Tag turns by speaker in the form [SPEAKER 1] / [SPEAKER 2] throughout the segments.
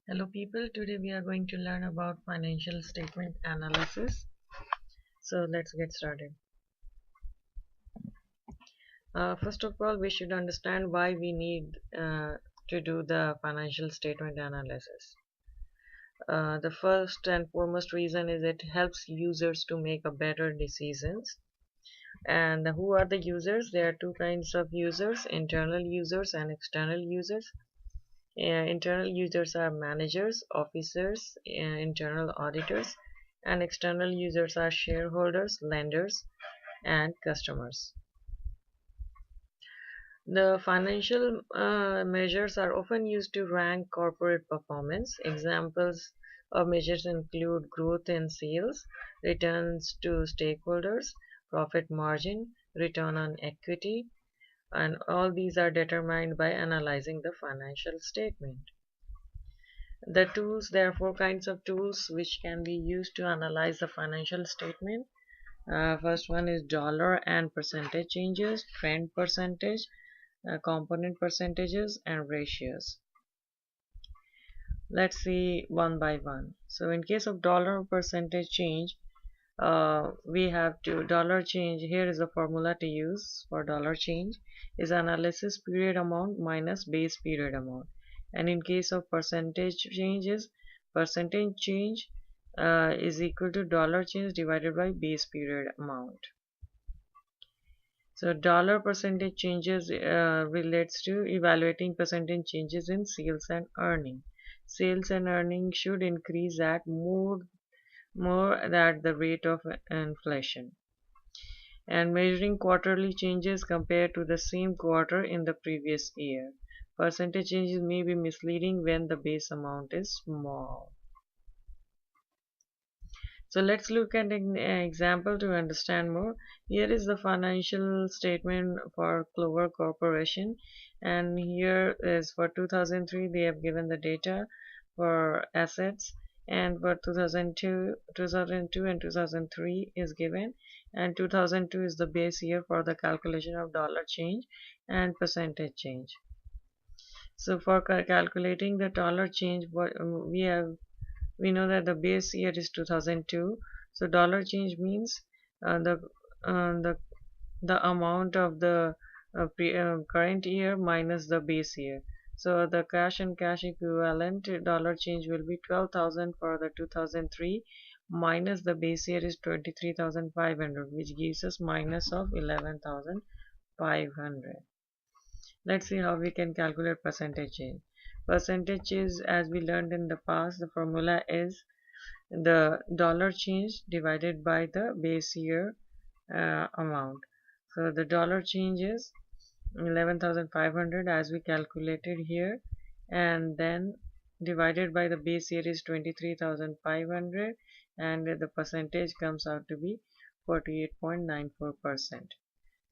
[SPEAKER 1] Hello people, today we are going to learn about financial statement analysis. So let's get started. First of all, we should understand why we need to do the financial statement analysis. The first and foremost reason is it helps users to make a better decisions. And who are the users? There are two kinds of users, internal users and external users. Internal users are managers, officers, internal auditors, and external users are shareholders, lenders, and customers. The financial measures are often used to rank corporate performance. Examples of measures include growth in sales, returns to stakeholders, profit margin, return on equity, and all these are determined by analyzing the financial statement. The tools, there are four kinds of tools which can be used to analyze the financial statement. First one is dollar and percentage changes, trend percentage, component percentages, and ratios. Let's see one by one. So in case of dollar percentage change, we have to dollar change. Here is a formula to use for dollar change is analysis period amount minus base period amount. And in case of percentage changes, percentage change is equal to dollar change divided by base period amount. So dollar percentage changes relates to evaluating percentage changes in sales and earning. Sales and earning should increase at more at the rate of inflation. And measuring quarterly changes compared to the same quarter in the previous year. Percentage changes may be misleading when the base amount is small. So let's look at an example to understand more. Here is the financial statement for Clover Corporation, and here is for 2003 they have given the data for assets, and for 2002 and 2003 is given, and 2002 is the base year for the calculation of dollar change and percentage change. So for calculating the dollar change, what we know that the base year is 2002. So dollar change means uh, the uh, the the amount of the current year minus the base year. So the cash and cash equivalent dollar change will be 12,000 for the 2003 minus the base year is 23,500, which gives us minus of 11,500. Let's see how we can calculate percentage change. Percentage change, as we learned in the past, the formula is the dollar change divided by the base year amount. So the dollar change is 11,500 as we calculated here, and then divided by the base year is 23,500, and the percentage comes out to be 48.94%.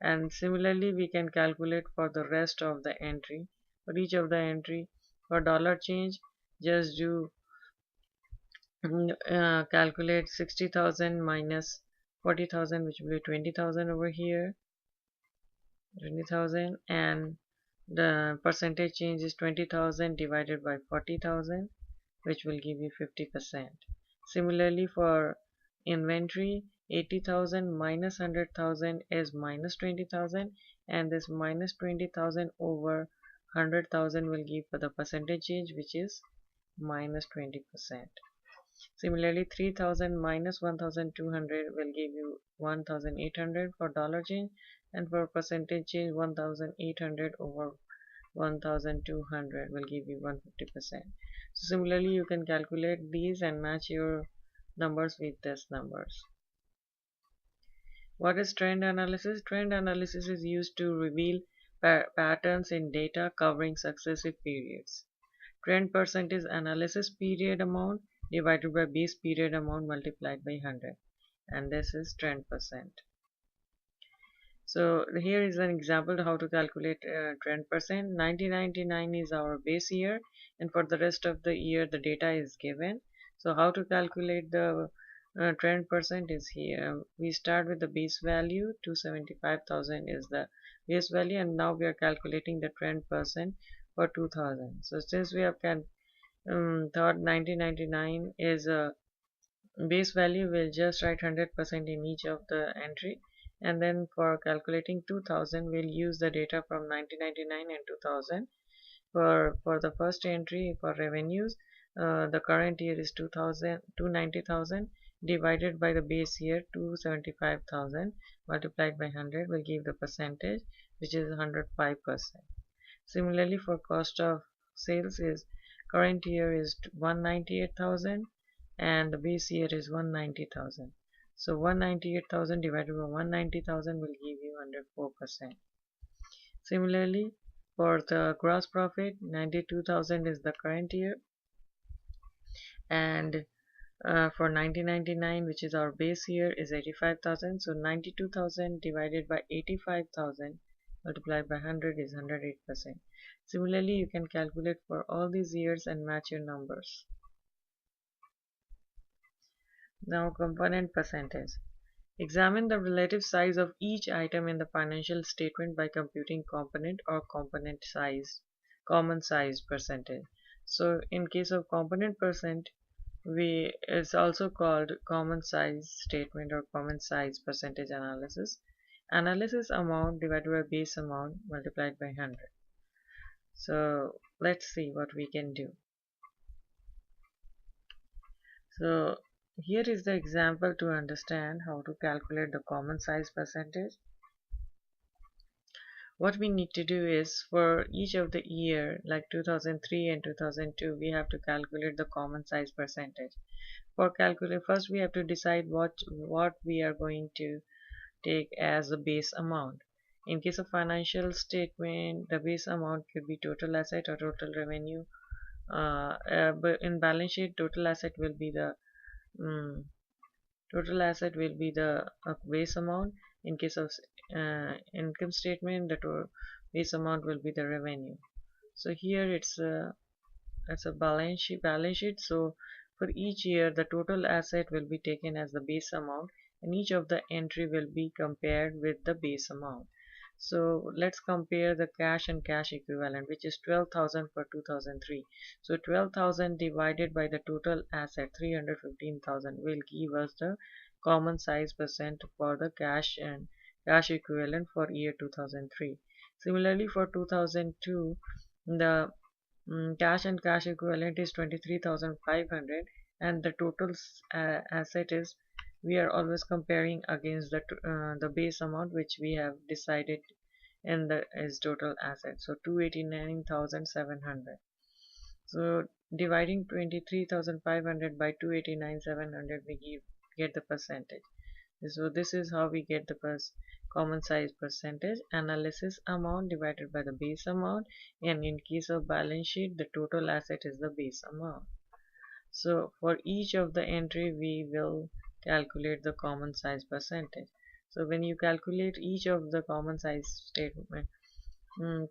[SPEAKER 1] And similarly we can calculate for the rest of the entry. For each of the entry, for dollar change, just do calculate 60,000 minus 40,000, which will be 20,000 over here, 20,000, and the percentage change is 20,000 divided by 40,000, which will give you 50%. Similarly for inventory, 80,000 minus 100,000 is minus 20,000, and this minus 20,000 over 100,000 will give the percentage change, which is minus 20%. Similarly, 3,000 minus 1,200 will give you 1,800 for dollar change, and for percentage change 1,800 over 1,200 will give you 150%. So similarly, you can calculate these and match your numbers with these numbers. What is trend analysis? Trend analysis is used to reveal patterns in data covering successive periods. Trend percent is analysis period amount divided by base period amount multiplied by 100, and this is trend percent. So here is an example how to calculate trend percent. 1999 is our base year, and for the rest of the year the data is given. So how to calculate the trend percent is here. We start with the base value, 275,000 is the base value, and now we are calculating the trend percent for 2000. So since we have Thought 1999 is a base value. We'll just write 100% in each of the entry, and then for calculating 2000 we'll use the data from 1999 and 2000. For the first entry for revenues, the current year is 2000 290,000 divided by the base year 275,000 multiplied by 100 will give the percentage, which is 105%. Similarly, for cost of sales is current year is 198,000 and the base year is 190,000. So 198,000 divided by 190,000 will give you 104%. Similarly, for the gross profit, 92,000 is the current year, and for 1999, which is our base year, is 85,000. So 92,000 divided by 85,000 multiplied by 100 is 108%. Similarly, you can calculate for all these years and match your numbers. Now, component percentage. Examine the relative size of each item in the financial statement by computing component or component size, common size percentage. So in case of component percent, it's also called common size statement or common size percentage analysis. Analysis amount divided by base amount multiplied by 100. So let's see what we can do. So here is the example to understand how to calculate the common size percentage. What we need to do is for each of the year like 2003 and 2002 we have to calculate the common size percentage. For calculate, first we have to decide what we are going to take as the base amount. In case of financial statement, the base amount could be total asset or total revenue. But in balance sheet, total asset will be the base amount. In case of income statement, the base amount will be the revenue. So here it's a balance sheet. So for each year, the total asset will be taken as the base amount, and each of the entry will be compared with the base amount. So let's compare the cash and cash equivalent, which is 12,000 for 2003. So 12,000 divided by the total asset 315,000 will give us the common size percent for the cash and cash equivalent for year 2003. Similarly, for 2002, the cash and cash equivalent is 23,500 and the total asset is, we are always comparing against the base amount which we have decided in the is total asset, so 289,700. So dividing 23,500 by 289,700 we get the percentage. So this is how we get the common size percentage. Analysis amount divided by the base amount, and in case of balance sheet the total asset is the base amount. So for each of the entry we will calculate the common size percentage. So when you calculate each of the common size statement,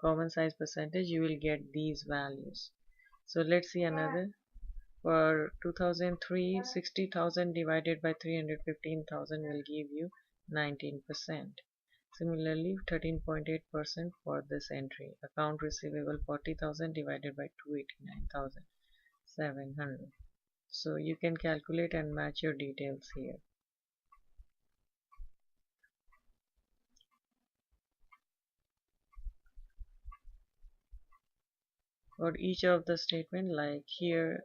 [SPEAKER 1] common size percentage, you will get these values. So let's see another. For 2003, 60,000 divided by 315,000 will give you 19%. Similarly, 13.8% for this entry. Account receivable 40,000 divided by 289,700. So you can calculate and match your details here. For each of the statement, like here,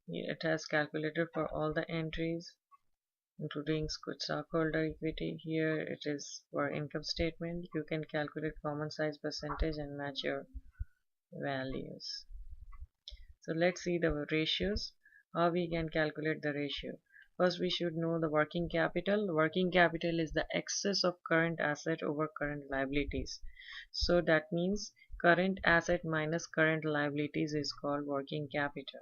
[SPEAKER 1] it has calculated for all the entries including stockholder equity. Here it is for income statement. You can calculate common size percentage and match your values. So let's see the ratios, how we can calculate the ratio. First we should know the working capital. Working capital is the excess of current asset over current liabilities. So that means current asset minus current liabilities is called working capital.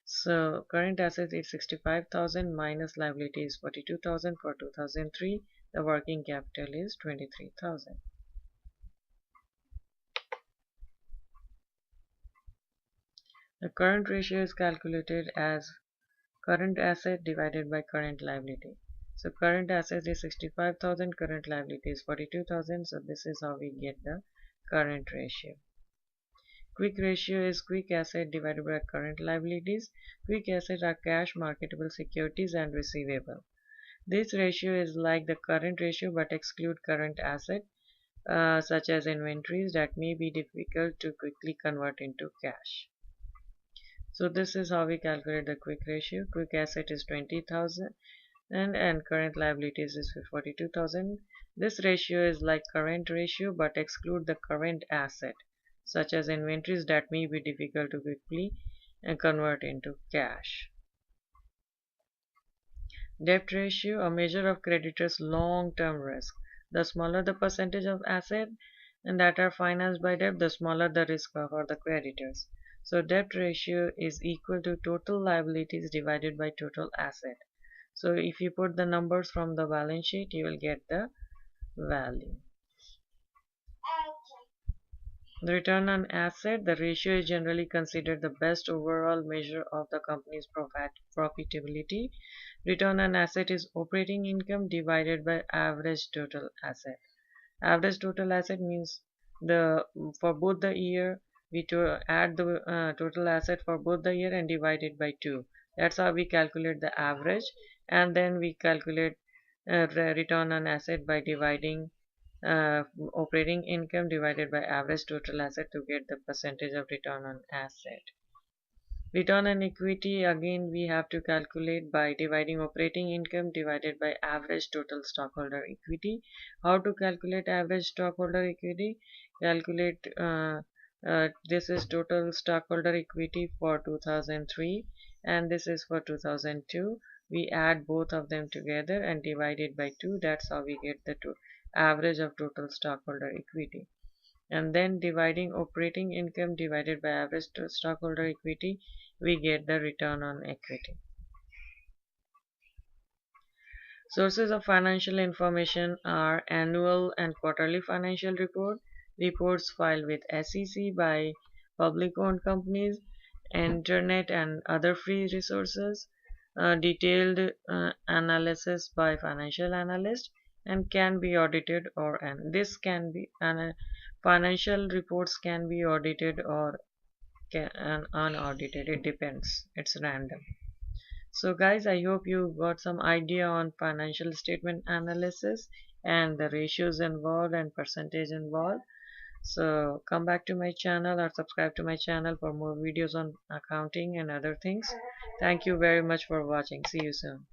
[SPEAKER 1] So current assets is 65,000 minus liability is 42,000 for 2003. The working capital is 23,000. The current ratio is calculated as current asset divided by current liability. So current asset is 65,000, current liability is 42,000. So this is how we get the current ratio. Quick ratio is quick asset divided by current liabilities. Quick assets are cash, marketable securities, and receivable. This ratio is like the current ratio but exclude current asset such as inventories that may be difficult to quickly convert into cash. So this is how we calculate the quick ratio. Quick asset is 20,000 and current liabilities is 42,000. This ratio is like current ratio but exclude the current asset such as inventories that may be difficult to quickly convert into cash. Debt ratio, a measure of creditors' long-term risk. The smaller the percentage of assets and that are financed by debt, the smaller the risk for the creditors. So debt ratio is equal to total liabilities divided by total asset. So if you put the numbers from the balance sheet, you will get the value. The return on asset, the ratio is generally considered the best overall measure of the company's profitability. Return on asset is operating income divided by average total asset. Average total asset means the for both the year we add the total asset for both the year and divide it by 2. That's how we calculate the average, and then we calculate return on asset by dividing operating income divided by average total asset to get the percentage of return on asset. Return on equity, again we have to calculate by dividing operating income divided by average total stockholder equity. How to calculate average stockholder equity? Calculate this is total stockholder equity for 2003 and this is for 2002. We add both of them together and divide it by 2. That's how we get the average of total stockholder equity. And then dividing operating income divided by average stockholder equity, we get the return on equity. Sources of financial information are annual and quarterly financial reports filed with SEC by public owned companies, internet and other free resources, detailed analysis by financial analysts, and can be audited and this can be financial reports can be audited or unaudited. It depends. It's random. So guys, I hope you got some idea on financial statement analysis and the ratios involved and percentage involved. So come back to my channel or subscribe to my channel for more videos on accounting and other things. Thank you very much for watching. See you soon.